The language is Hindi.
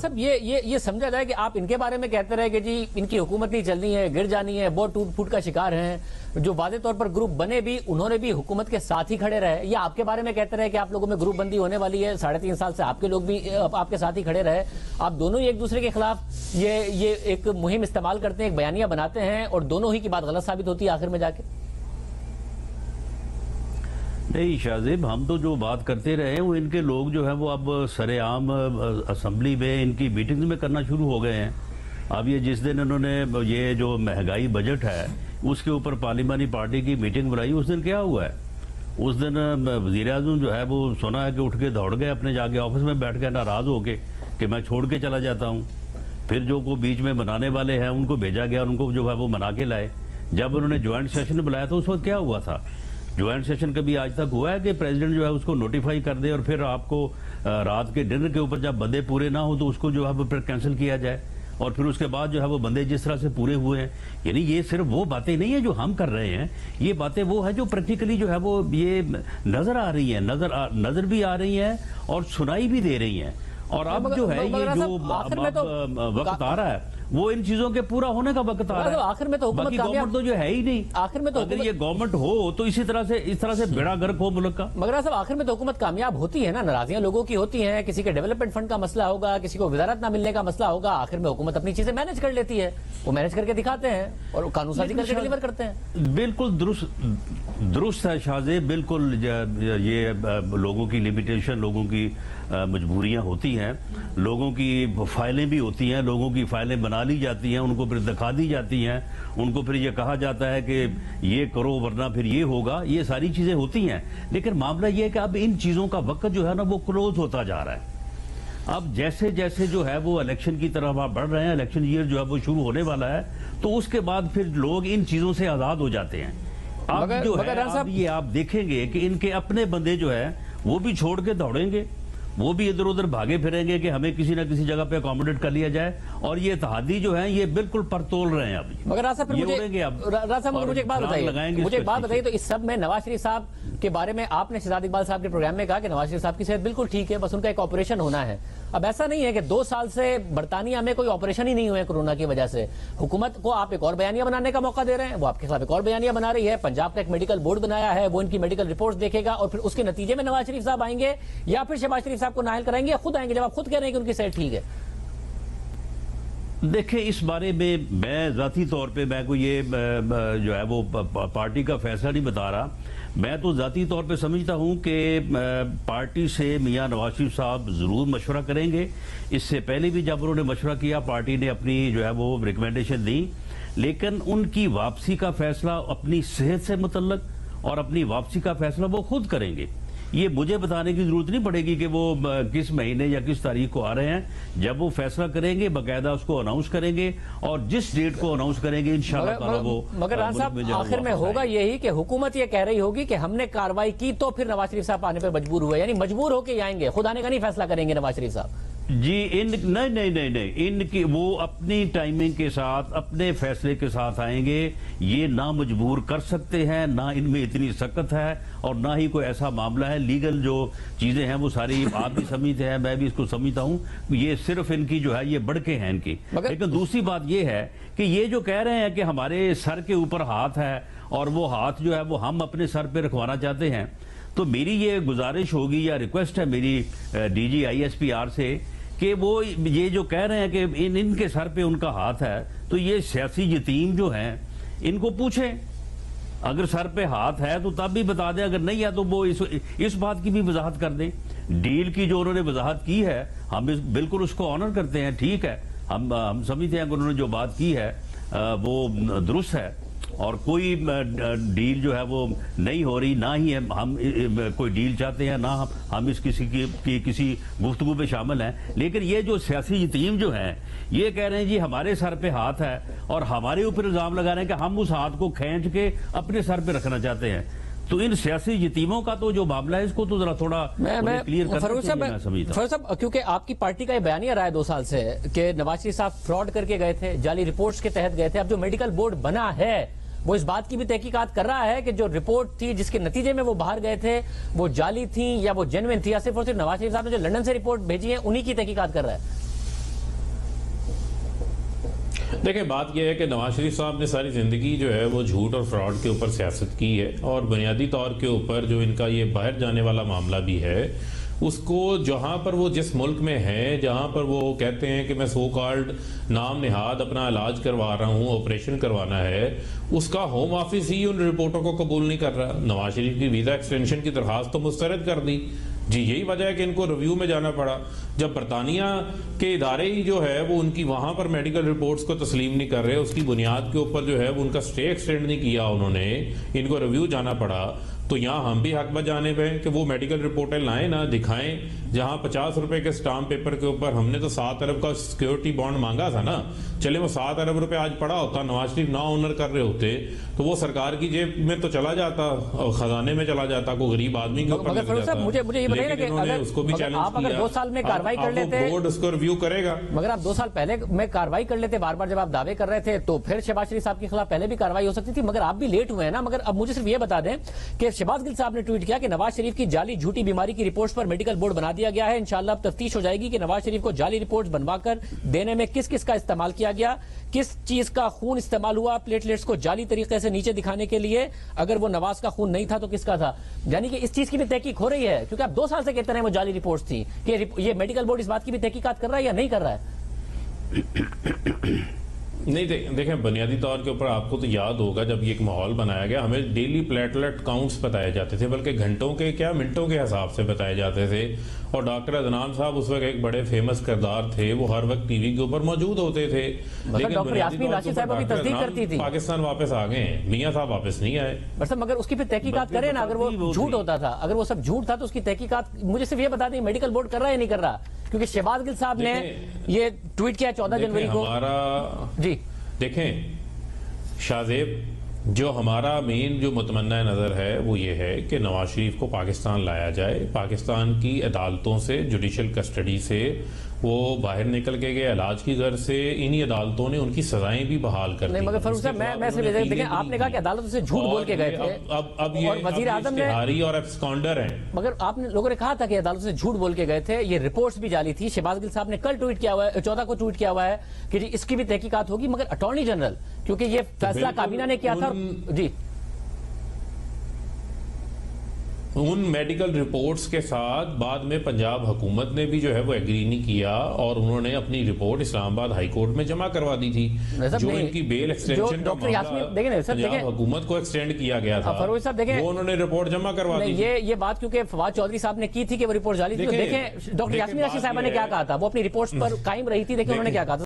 साहब ये समझा जाए कि आप इनके बारे में कहते रहे कि जी इनकी हुकूमत नहीं चलनी है, गिर जानी है, बहुत टूट फूट का शिकार हैं, जो वादे तौर पर ग्रुप बने भी उन्होंने भी हुकूमत के साथ ही खड़े रहे, या आपके बारे में कहते रहे कि आप लोगों में ग्रुप बंदी होने वाली है, 3.5 साल से आपके लोग भी आपके साथ ही खड़े रहे, आप दोनों ही एक दूसरे के खिलाफ ये एक मुहिम इस्तेमाल करते हैं, एक बयानिया बनाते हैं और दोनों ही की बात गलत साबित होती है आखिर में जाके? नहीं शाहजेब, हम तो जो बात करते रहे वो इनके लोग जो है वो अब सरेआम असेंबली में इनकी मीटिंग्स में करना शुरू हो गए हैं। अब ये जिस दिन इन्होंने ये जो महंगाई बजट है उसके ऊपर पार्लिमानी पार्टी की मीटिंग बुलाई, उस दिन क्या हुआ है? उस दिन वज़ीर आज़म जो है वो सुना है कि उठ के दौड़ गए अपने जाके ऑफिस में बैठ के नाराज होके कि मैं छोड़ के चला जाता हूँ। फिर जो को बीच में मनाने वाले हैं उनको भेजा गया, उनको जो है वो मना के लाए। जब उन्होंने ज्वाइंट सेशन बुलाया था उस वक्त क्या हुआ था? ज्वाइंट सेशन कभी आज तक हुआ है कि प्रेसिडेंट जो है उसको नोटिफाई कर दे और फिर आपको रात के डिनर के ऊपर जब बंदे पूरे ना हो तो उसको जो है वो फिर कैंसिल किया जाए और फिर उसके बाद जो है वो बंदे जिस तरह से पूरे हुए हैं? यानी ये सिर्फ वो बातें नहीं है जो हम कर रहे हैं, ये बातें वो है जो प्रैक्टिकली जो है वो ये नजर आ रही है, नजर भी आ रही है और सुनाई भी दे रही है। और अब जो है ये जो वक्त आ रहा है वो इन चीजों के पूरा होने का वक्त आ रहा है। आखिर में तो बाकी गवर्नमेंट तो जो है ही नहीं। आखिर में तो अगर ये गवर्नमेंट हो तो इस तरह से बेड़ा गर्क हो मुल्क का। मगर साहब आखिर में तो हुकूमत कामयाब होती है ना, नाराजियां लोगों की होती हैं, किसी के डेवलपमेंट फंड का मसला होगा, किसी को वजारत ना मिलने का मसला होगा, आखिर में हुकूमत अपनी चीजें मैनेज कर लेती है, वो मैनेज करके दिखाते हैं और कानून साजी करके डिलीवर करते हैं। बिल्कुल दुरुस्त है शाहजेब, बिल्कुल ये लोगों की लिमिटेशन, लोगों की मजबूरियां होती हैं, लोगों की फाइलें भी होती हैं, लोगों की फाइलें बना ली जाती हैं, उनको फिर दिखा दी जाती हैं, उनको फिर ये कहा जाता है कि ये करो वरना फिर ये होगा, ये सारी चीजें होती हैं। लेकिन मामला ये है कि अब इन चीजों का वक्त जो है ना वो क्लोज होता जा रहा है। अब जैसे जैसे जो है वो इलेक्शन की तरफ आप बढ़ रहे हैं, इलेक्शन ईयर जो है वो शुरू होने वाला है, तो उसके बाद फिर लोग इन चीजों से आजाद हो जाते हैं। अब जो है अब ये आप देखेंगे कि इनके अपने बंदे जो है वो भी छोड़ के दौड़ेंगे, वो भी इधर उधर भागे फिरेंगे कि हमें किसी ना किसी जगह पे अकोमोडेट कर लिया जाए, और ये इत्तेहादी जो है ये बिल्कुल परतोल रहे हैं अभी। मगर राजा फिर मुझे एक बात बताइए, तो इस सब में नवाज शरीफ साहब के बारे में आपने शहजाद इकबाल साहब के प्रोग्राम में कहा कि नवाज शरीफ साहब की सेहत बिल्कुल ठीक है, बस उनका एक ऑपरेशन होना है। अब ऐसा नहीं है कि 2 साल से बरतानिया में कोई ऑपरेशन ही नहीं हुए कोरोना की वजह से, हुकूमत को आप एक और बयानिया बनाने का मौका दे रहे हैं, वो आपके खिलाफ एक और बयानिया बना रही है। पंजाब का एक मेडिकल बोर्ड बनाया है, वो इनकी मेडिकल रिपोर्ट देखेगा और फिर उसके नतीजे में नवाज शरीफ साहब आएंगे या फिर शहबाज शरीफ साहब को नाअहल कराएंगे या खुद आएंगे, जब आप खुद कह रहे हैं कि उनकी सेहत ठीक है। देखिए, इस बारे में मैं जाती तौर पे मैं को ये जो है वो पार्टी का फैसला नहीं बता रहा। मैं तो जाती तौर पे समझता हूं कि पार्टी से मियां नवाज शरीफ साहब जरूर मशवरा करेंगे। इससे पहले भी जब उन्होंने मशवरा किया, पार्टी ने अपनी जो है वो रिकमेंडेशन दी, लेकिन उनकी वापसी का फैसला अपनी सेहत से मुतल्लक और अपनी वापसी का फैसला वो खुद करेंगे। ये मुझे बताने की जरूरत नहीं पड़ेगी कि वो किस महीने या किस तारीख को आ रहे हैं। जब वो फैसला करेंगे बाकायदा उसको अनाउंस करेंगे और जिस डेट को अनाउंस करेंगे इंशाअल्लाह ताला वो। मगर साहब आखिर में होगा यही कि हुकूमत ये कह रही होगी कि हमने कार्रवाई की तो फिर नवाज शरीफ साहब आने पर मजबूर हुए, यानी मजबूर होकर आएंगे, खुद आने का नहीं फैसला करेंगे नवाज शरीफ साहब जी। नहीं, इनकी वो अपनी टाइमिंग के साथ अपने फैसले के साथ आएंगे। ये ना मजबूर कर सकते हैं, ना इनमें इतनी सख्त है और ना ही कोई ऐसा मामला है। लीगल जो चीजें हैं वो सारी आप भी समझते हैं, मैं भी इसको समझता हूं, ये सिर्फ इनकी जो है ये बढ़के हैं इनकी। लेकिन दूसरी बात ये है कि ये जो कह रहे हैं कि हमारे सर के ऊपर हाथ है और वो हाथ जो है वो हम अपने सर पे रखवाना चाहते हैं, तो मेरी ये गुजारिश होगी या रिक्वेस्ट है मेरी DG ISPR से कि वो ये जो कह रहे हैं कि इनके सर पे उनका हाथ है, तो ये सियासी यतीम जो हैं इनको पूछें। अगर सर पे हाथ है तो तब भी बता दें, अगर नहीं है तो वो इस बात की भी वजाहत कर दें। डील की जो उन्होंने वजाहत की है हम बिल्कुल उसको ऑनर करते हैं, ठीक है। हम समझते हैं कि उन्होंने जो बात की है वो दुरुस्त है और कोई डील जो है वो नहीं हो रही, ना ही हम कोई डील चाहते हैं, ना हम इस किसी गुफ्तगू पे शामिल हैं। लेकिन ये जो सियासी यतीम जो हैं ये कह रहे हैं जी हमारे सर पे हाथ है और हमारे ऊपर इल्जाम लगा रहे हैं कि हम उस हाथ को खींच के अपने सर पे रखना चाहते हैं। तो इन सियासी यतीमों का तो जो मामला है इसको तो जरा थोड़ा क्लियर करना चाहिए, मैं समझता हूं। फरूख साहब, क्योंकि आपकी पार्टी का ये बयानिया रहा है 2 साल से कि नवाज शरीफ साहब फ्रॉड करके गए थे, जाली रिपोर्ट्स के तहत गए थे। अब जो मेडिकल बोर्ड बना है वो इस बात की भी तहकीकात कर रहा है कि जो रिपोर्ट थी जिसके नतीजे में वो बाहर गए थे वो जाली थी या वो जेन्युइन थी, या सिर्फ और सिर्फ नवाज शरीफ साहब ने जो लंदन से रिपोर्ट भेजी है उन्हीं की तहकीकात कर रहा है। देखिए, बात यह है कि नवाज शरीफ साहब ने सारी जिंदगी जो है वो झूठ और फ्रॉड के ऊपर सियासत की है, और बुनियादी तौर के ऊपर जो इनका ये बाहर जाने वाला मामला भी है, उसको जहां पर वो जिस मुल्क में है, जहां पर वो कहते हैं कि मैं सो कॉल्ड नाम निहाद अपना इलाज करवा रहा हूं, ऑपरेशन करवाना है, उसका होम ऑफिस ही उन रिपोर्टों को कबूल नहीं कर रहा। नवाज शरीफ की वीजा एक्सटेंशन की दरखास्त तो मुस्तरद कर दी जी, यही वजह है कि इनको रिव्यू में जाना पड़ा। जब बरतानिया के इदारे ही जो है वो उनकी वहां पर मेडिकल रिपोर्ट्स को तस्लीम नहीं कर रहे, उसकी बुनियाद के ऊपर जो है वो उनका स्टे एक्सटेंड नहीं किया उन्होंने, इनको रिव्यू जाना पड़ा। तो यहाँ हम भी हक बजाने पे कि वो मेडिकल रिपोर्टें लाएं ना, दिखाएं। जहां 50 रुपए के स्टाम्प पेपर के ऊपर हमने तो 7 अरब का सिक्योरिटी बॉन्ड मांगा था ना, चले वो 7 अरब रुपए आज पड़ा होता, नवाज शरीफ ना ऑनर कर रहे होते तो वो सरकार की जेब में तो चला जाता और खजाने में चला जाता, कोई गरीब आदमी के ऊपर लग जाता। मुझे ये बताइए ना कि अगर उसको भी चैलेंज आप अगर 2 साल में कार्रवाई कर लेते, बोर्ड उसको रिव्यू करेगा। मगर आप 2 साल पहले में कार्रवाई कर लेते, बार बार जब आप दावे कर रहे थे, तो फिर शहबाज शरीफ साहब के खिलाफ पहले भी कार्रवाई हो सकती थी, मगर आप भी लेट हुए हैं ना। मगर अब मुझे सिर्फ ये बता दें कि शहबाज गिल साहब ने ट्वीट किया कि नवाज शरीफ की जाली झूठी बीमारी की रिपोर्ट्स पर मेडिकल बोर्ड बना दिया गया है। इंशाल्लाह अब तफ्तीश हो जाएगी कि नवाज शरीफ को जाली रिपोर्ट्स बनवाकर देने में किस किस का इस्तेमाल किया गया, किस चीज का खून इस्तेमाल हुआ प्लेटलेट्स को जाली तरीके से नीचे दिखाने के लिए। अगर वो नवाज का खून नहीं था तो किसका था? यानी कि इस चीज की भी तहकीक हो रही है, क्योंकि आप 2 साल से कहते रहे वो जाली रिपोर्ट्स थी, कि ये मेडिकल बोर्ड इस बात की भी तहकीकात कर रहा है या नहीं कर रहा है? नहीं, देखें, बुनियादी तौर के ऊपर आपको तो याद होगा जब ये एक माहौल बनाया गया, हमें डेली प्लेटलेट काउंट्स बताए जाते थे, बल्कि घंटों के क्या मिनटों के हिसाब से बताए जाते थे। और डॉक्टर अदनान साहब उस वक्त एक बड़े फेमस किरदार थे, वो हर वक्त टीवी के ऊपर मौजूद होते थे। लेकिन डॉक्टर यास्मीन राशिद साहब भी तस्दीक करती थी पाकिस्तान वापस आ गए हैं, मियां साहब वापस नहीं आए। मगर उसकी फिर तहकीकात करें ना, अगर वो झूठ होता था, अगर वो सब झूठ था तो उसकी तहकीकात मुझे सिर्फ ये बता दें मेडिकल बोर्ड कर रहा है या नहीं कर रहा? क्योंकि शहबाज गिल साहब ने ये ट्वीट किया 14 जनवरी को। हमारा जी देखें शाहजेब, जो हमारा मेन जो मुतमन्ना नज़र है वो ये है कि नवाज शरीफ को पाकिस्तान लाया जाए, पाकिस्तान की अदालतों से, जुडिशल कस्टडी से वो बाहर निकल के गए, इलाज की गर्ज से इन्हीं अदालतों ने उनकी सजाएं भी बहाल कर दी। मगर फरूख साहब, मैं सिर्फ देखें, आपने कहा कि अदालतों से झूठ बोल के गए थे, अब ये वजीर आजम ने और एब्सकॉन्डर हैं। मगर आपने लोगों ने कहा था कि अदालतों से झूठ बोल के गए थे, ये रिपोर्ट्स भी जाली थी। शहबाज गिल साहब ने कल ट्वीट किया हुआ है, 14 को ट्वीट किया हुआ है कि जी इसकी भी तहकीकात होगी। मगर अटॉर्नी जनरल, क्योंकि ये फैसला काबीना ने किया था जी, उन मेडिकल रिपोर्ट्स के साथ बाद में पंजाब हुकूमत ने भी जो है वो एग्री नहीं किया और उन्होंने अपनी रिपोर्ट इस्लामाबाद हाई कोर्ट में जमा करवा दी थी। जो इनकी बेल एक्सटेंशन का मामला पंजाब हुकूमत को एक्सटेंड किया गया था, फरूख साहब देखें, वो उन्होंने रिपोर्ट जमा करवा दी। ये बात क्योंकि फवाद चौधरी साहब ने की थी कि वो रिपोर्ट जाली थी। देखें डॉक्टर यास्मीन राशिद साहबा ने क्या कहा था, वो अपनी रिपोर्ट्स पर कायम रही थी। देखिए उन्होंने क्या कहा था।